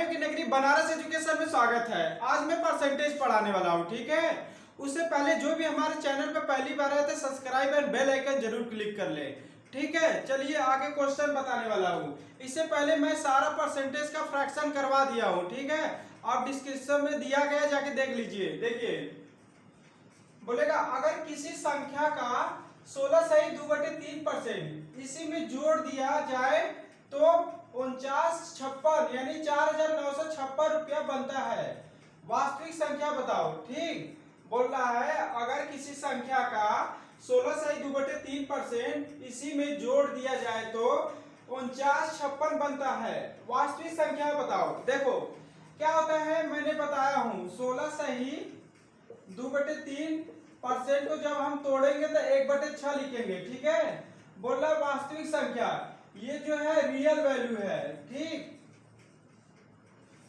महादेव की नगरी बनारस एजुकेशन में स्वागत है। आज मैं परसेंटेज पढ़ाने वाला हूँ, ठीक है। उससे पहले जो भी हमारे चैनल पे पहली बार आए थे सब्सक्राइब एंड बेल आइकन जरूर क्लिक कर ले, ठीक है। चलिए आगे क्वेश्चन बताने वाला हूँ। इससे पहले मैं सारा परसेंटेज का फ्रैक्शन करवा दिया हूँ, ठीक है। आप डिस्क्रिप्शन में दिया गया, जाके देख लीजिए। देखिए बोलेगा अगर किसी संख्या का 16 सही 2/3% इसी में जोड़ दिया जाए तो 4956 यानी 4956 रुपया बनता है। वास्तविक संख्या बताओ, ठीक। बोल रहा है अगर किसी संख्या का 16 सही 2/3% इसी में जोड़ दिया जाए तो 4956 बनता है। वास्तविक संख्या बताओ। देखो क्या होता है, मैंने बताया हूं 16 सही 2/3% को जब हम तोड़ेंगे तो 1/6 लिखेंगे, ठीक है। बोल रहा वास्तविक संख्या, ये जो है रियल वैल्यू है, ठीक।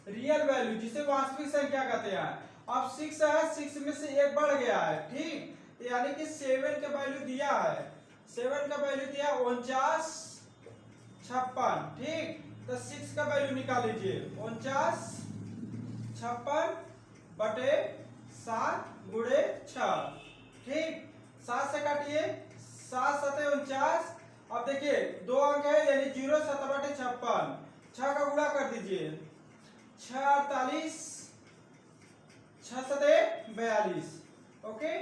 रियल वैल्यू जिसे वास्तविक संख्या कहते हैं। अब 6 है, 6 में से 1 बढ़ गया है, ठीक। तो यानी कि 7 का वैल्यू दिया है, 7 का वैल्यू दिया 4956, ठीक। तो 6 का वैल्यू निकाल लीजिए 4956/7 गुणे 6, ठीक। 7 से काटिए, 7 7 49। अब देखिए 2 अंक है यानी 0 7/56, 6 का गुणा कर दीजिए 6 48, 6 7 42, ओके।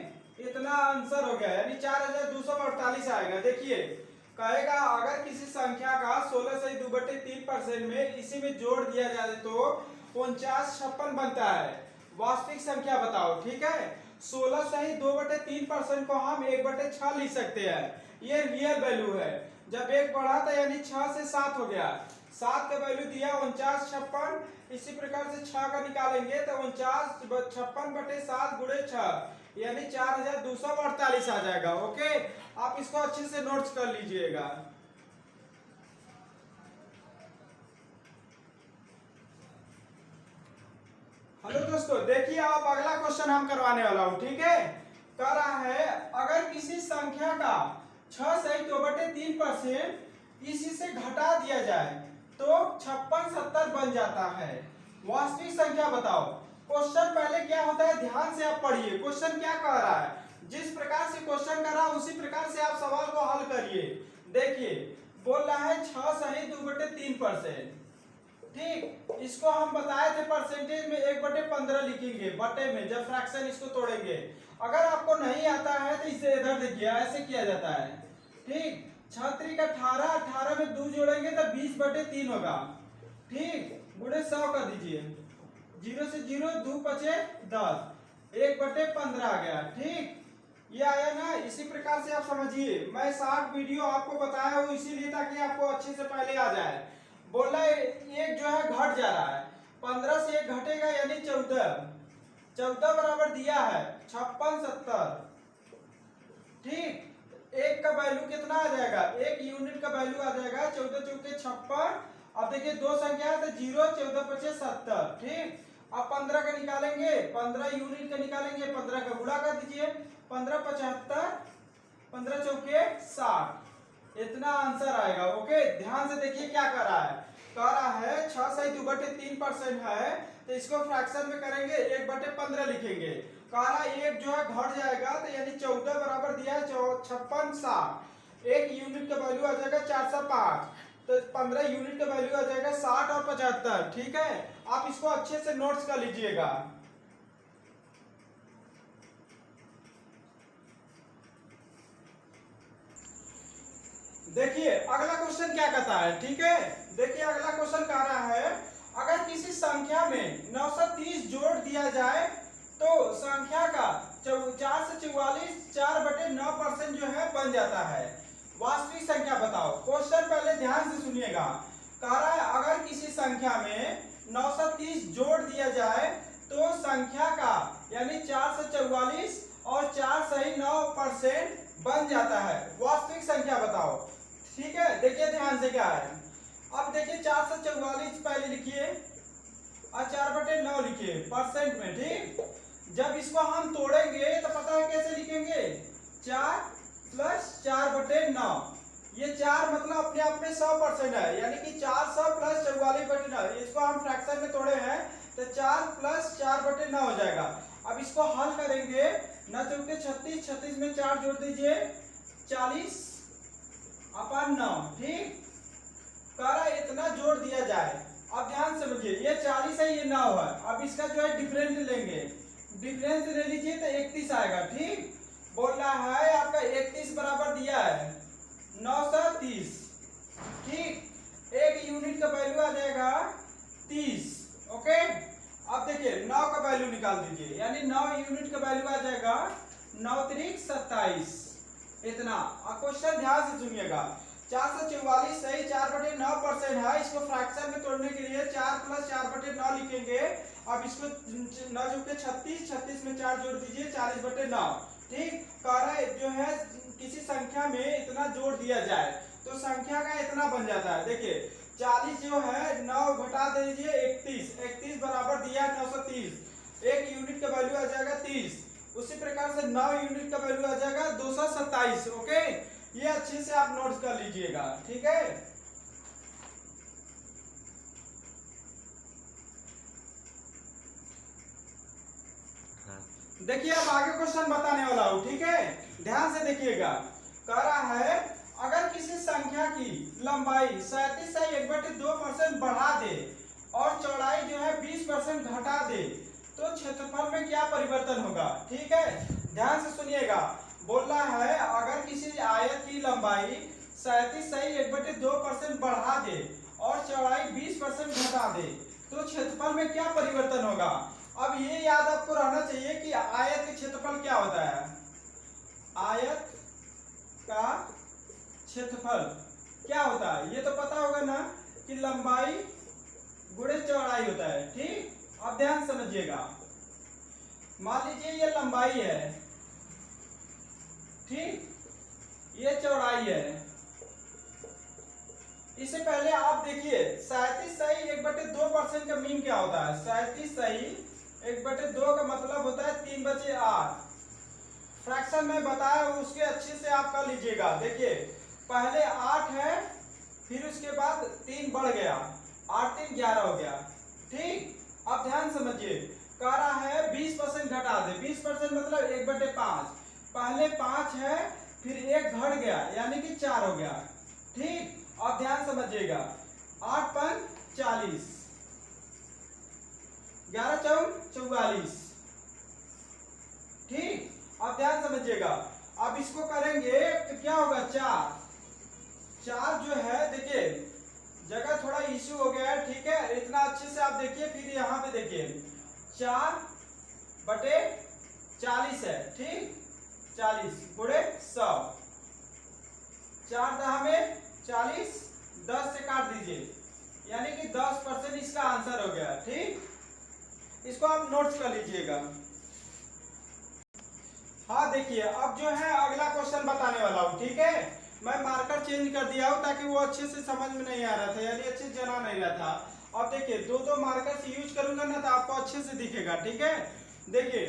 इतना आंसर हो गया यानी 4248 आएगा। देखिए कहेगा अगर किसी संख्या का 16 सही 2/3% में इसी में जोड़ दिया जाए तो 4956 बनता है। वास्तविक संख्या बताओ, ठीक है। 16 सही 2/3% को हम 1/6 लिख सकते हैं, ये रियल वैल्यू है। जब 1 बढ़ा था यानी 6 से 7 हो गया, 7 का वैल्यू दिया 4956। इसी प्रकार से 6 का निकालेंगे तो 4956/7 गुणे 6 यानी 4248 आ जाएगा, ओके। आप इसको अच्छे से नोट्स कर लीजिएगा। हेलो दोस्तों, देखिए आप अगला क्वेश्चन हम करवाने वाला हूं, ठीक है। कह रहा है अगर किसी संख्या का 6 सही 2/3% इसी से घटा दिया जाए तो 56 70 बन जाता है। वास्तविक संख्या बताओ। क्वेश्चन पहले क्या होता है ध्यान से आप पढ़िए। क्वेश्चन क्या कह रहा है, जिस प्रकार से क्वेश्चन कर रहा है उसी प्रकार से आप सवाल को हल करिए। देखिए बोल रहा है 6 सही 2/3%, ठीक। इसको हम बताए थे परसेंटेज में 1/15 लिखेंगे बटे में, जब फ्रैक्शन इसको तोड़ेंगे। अगर आपको नहीं आता है तो इसे इधर देखिए, ऐसे किया जाता है, ठीक। 6 3 18, 18 में 2 जोड़ेंगे तो 20/3 होगा, ठीक। गुणे 100 कर दीजिए, 0 से 0 2 पचे 10, 1/15 आ गया, ठीक। ये आया ना। इसी प्रकार से आप समझिए, मैं 60 वीडियो आपको बताया हूँ इसीलिए ताकि आपको अच्छे से पहले आ जाए। बोला एक जो है घट जा रहा है, 15 से 1 घटेगा यानी 14, 14 बराबर दिया है 56 70, ठीक। 1 का वैल्यू कितना आ जाएगा, 1 यूनिट का वैल्यू आ जाएगा 14 चौके 56। अब देखिए दो संख्या है तो 0 14 पचे 70, ठीक। अब 15 का निकालेंगे, 15 यूनिट का निकालेंगे, 15 का गुणा कर दीजिए 15 75, 15 चौके 60, इतना आंसर आएगा, ओके। ध्यान से देखिए क्या कर रहा है। कह रहा है 6 सही 2/3% है तो इसको फ्रैक्शन में करेंगे 1/15 लिखेंगे। कह रहा है एक जो है घट जाएगा तो यानी 14 बराबर दिया है 56 60, 1 यूनिट का वैल्यू आ जाएगा 405, तो 15 यूनिट का वैल्यू आ जाएगा 60 और 75, ठीक है। आप इसको अच्छे से नोट्स कर लीजिएगा। देखिए अगला क्वेश्चन क्या कहता है, ठीक है। देखिए अगला क्वेश्चन कह रहा है अगर किसी संख्या में 930 जोड़ दिया जाए तो संख्या का 4 से 44 4/9% जो है बन जाता है। वास्तविक संख्या बताओ। क्वेश्चन पहले ध्यान से सुनिएगा। कह रहा है अगर किसी संख्या में 930 जोड़ दिया जाए तो संख्या का यानी 4 से 44 और 4 सही 9% बन जाता है। वास्तविक संख्या बताओ, ठीक है। देखिए ध्यान से क्या है। अब देखिए 4 से 44 पहले लिखिए और 4/9 लिखिए परसेंट में, ठीक। जब इसको हम तोड़ेंगे तो पता है कैसे लिखेंगे, 4 + 4/9, ये 4 मतलब अपने आप में 100% है, यानी कि 400 प्लस 44/9, इसको हम फ्रैक्शन में तोड़े हैं तो 4 प्लस 4/9 हो जाएगा। अब इसको हल करेंगे, न चौके 36, 36 में 4 जोड़ दीजिए 40/9, ठीक। करा इतना जोड़ दिया जाए। अब ध्यान समझिए, ये 40 है, ये 9 है। अब इसका जो है डिफरेंस लेंगे, डिफरेंस ले लीजिए तो 31 आएगा, ठीक। बोल रहा है आपका 31 बराबर दिया है 930, ठीक। एक यूनिट का वैल्यू आ जाएगा 30, ओके। अब देखिए 9 का वैल्यू निकाल दीजिए, यानी 9 यूनिट का वैल्यू आ जाएगा 9 त्रिक 27, इतना। अब क्वेश्चन ध्यान से सुनिएगा, 444 सही 4/9% है। इसको फ्रैक्शन में तोड़ने के लिए 4 प्लस 4/9 लिखेंगे। अब इसको 9 जोड़ 36, 36 में 4 जोड़ दीजिए 40/9, ठीक। कह रहा है जो है किसी संख्या में इतना जोड़ दिया जाए तो संख्या का इतना बन जाता है। देखिए 40 जो है 9 घटा दीजिए 31, 31 बराबर दिया 930, एक यूनिट का वैल्यू आ जाएगा 30। उसी प्रकार से 9 यूनिट का वैल्यू आ जाएगा 227, ओके। ये अच्छे से आप नोट कर लीजिएगा, ठीक है। देखिए अब आगे क्वेश्चन बताने वाला हूं, ठीक है, ध्यान से देखिएगा। कह रहा है अगर किसी संख्या की लंबाई 37 से 1/2% बढ़ा दे और चौड़ाई जो है 20% घटा दे तो क्षेत्रफल में क्या परिवर्तन होगा, ठीक है। ध्यान से सुनिएगा, बोल रहा है अगर किसी आयत की लंबाई 37 से 1/2% बढ़ा दे और चौड़ाई 20% घटा दे तो क्षेत्रफल में क्या परिवर्तन होगा। अब ये याद आपको रहना चाहिए कि आयत का क्षेत्रफल क्या होता है। आयत का क्षेत्रफल क्या होता है, ये तो पता होगा ना कि लंबाई गुणे चौड़ाई होता है, ठीक। अब ध्यान समझिएगा, मान लीजिए ये लंबाई है, ठीक, ये चौड़ाई है। इससे पहले आप देखिए 37 सही 1/2% का मीन क्या होता है। 37 सही 1/2 का मतलब होता है 3/8। फ्रैक्शन में बताया उसके अच्छे से आप कर लीजिएगा। देखिए पहले 8 है, फिर उसके बाद 3 बढ़ गया, 8 3 11 हो गया, ठीक। अब ध्यान समझिए, कह रहा है 20% घटा दे, 20% मतलब 1/5। पहले 5 है, फिर 1 घट गया यानी कि 4 हो गया, ठीक। अब ध्यान समझिएगा, 8 5 40, 11 4 44, ठीक। अब ध्यान समझिएगा, अब इसको करेंगे तो क्या होगा 4 जो है, देखिए जगह थोड़ा इश्यू हो गया है, ठीक है। इतना अच्छे से आप देखिए, फिर यहाँ पे देखिए 4/40 है, ठीक। 40 गुणे 100, 4 दहा में 40, 10 से काट दीजिए, यानी कि 10% इसका आंसर हो गया, ठीक। इसको आप नोट्स कर लीजिएगा। हाँ देखिए अब जो है अगला क्वेश्चन बताने वाला हूँ, ठीक है। मैं मार्कर चेंज कर दिया हूँ ताकि वो अच्छे से समझ में नहीं आ रहा था, यानी अच्छे से जना नहीं रहा था। अब देखिए दो मार्कर से यूज करूंगा ना तो आपको अच्छे से दिखेगा, ठीक है। देखिए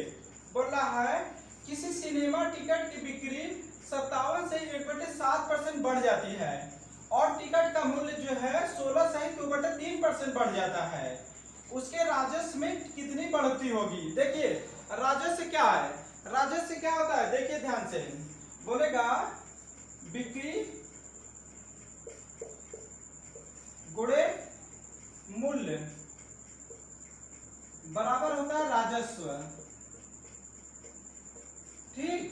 बोल रहा है किसी सिनेमा टिकट की बिक्री 57 से 1/7% बढ़ जाती है और टिकट का मूल्य जो है 16 से 2/3% बढ़ जाता है, उसके राजस्व में कितनी बढ़ोतरी होगी। देखिए राजस्व क्या है, राजस्व क्या होता है, देखिए ध्यान से बोलेगा बिक्री गुणे मूल्य बराबर होता है राजस्व, ठीक।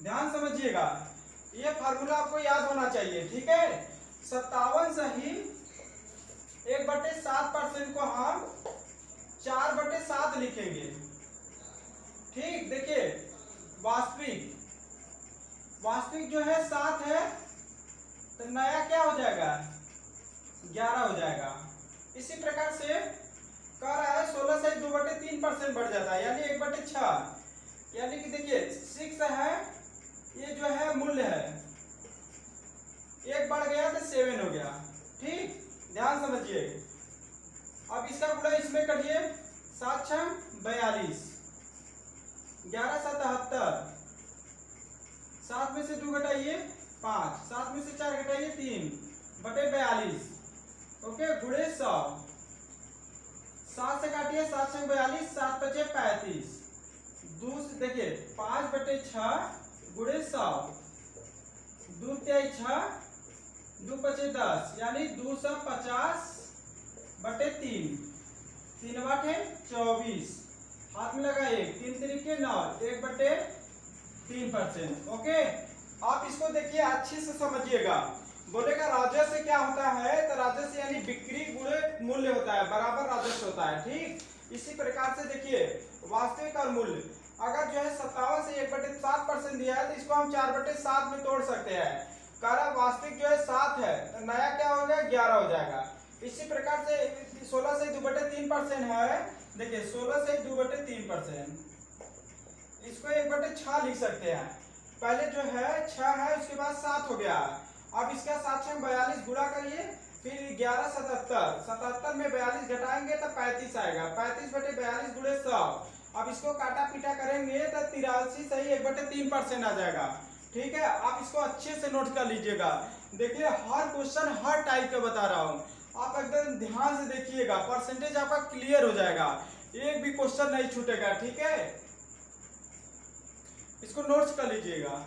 ध्यान समझिएगा, ये फार्मूला आपको याद होना चाहिए, ठीक है। 57 सही 1/7% को हम 4/7 लिखेंगे, ठीक। देखिए वास्तविक जो है 7 है तो नया क्या हो जाएगा 11 हो जाएगा। इसी प्रकार से कह रहा है 16 से 2/3% बढ़ जाता है, यानी 1/6, यानी कि देखिए 6 है, ये जो है मूल्य है, 1 बढ़ गया तो 7 हो गया, ठीक। ध्यान समझिए, अब इसका गुणा इसमें करिए, 7 6 42, 11 7 73, 7 में से 2 घटाइए 5, 7 में से 4 घटाइए 3/42, ओके, गुणे 100, 7 से काटिए, 7 से 42, 7 बचे 35, देखिए 5/6 गुणे 100, 2 तिहाई 6, 2 बचे 10, यानी 250/3, 3 बटे 24, हाथ में लगा 1, 3 तरीके 9, 1/3%, ओके। आप इसको देखिए अच्छे से समझिएगा। बोलेगा राजस्व क्या होता है, तो राजस्व यानी बिक्री गुणे मूल्य होता है, बराबर राजस्व होता है, ठीक। इसी प्रकार से देखिए वास्तविक और मूल्य, अगर जो है 57 से 1/7% दिया है तो इसको हम 4/7 में तोड़ सकते हैं। कारण वास्तविक जो है 7 है तो नया क्या हो गया 11 हो जाएगा। इसी प्रकार से 16 से 2/3% है, देखिए 16 से 2/3%, इसको 1/6 लिख सकते हैं। पहले जो है 6 है, उसके बाद 7 हो गया। अब इसका 7 से 42 गुणा करिए, फिर 11 77, 77 में 42 घटाएंगे तो 35 आएगा, 35/42 गुणे 100। अब इसको काटा पीटा करेंगे तो 83 सही 1/3% आ जाएगा, ठीक है। आप इसको अच्छे से नोट कर लीजिएगा। देखिए हर क्वेश्चन हर टाइप का बता रहा हूँ, आप एकदम ध्यान से देखिएगा, परसेंटेज आपका क्लियर हो जाएगा, एक भी क्वेश्चन नहीं छूटेगा, ठीक है। इसको नोट्स कर लीजिएगा।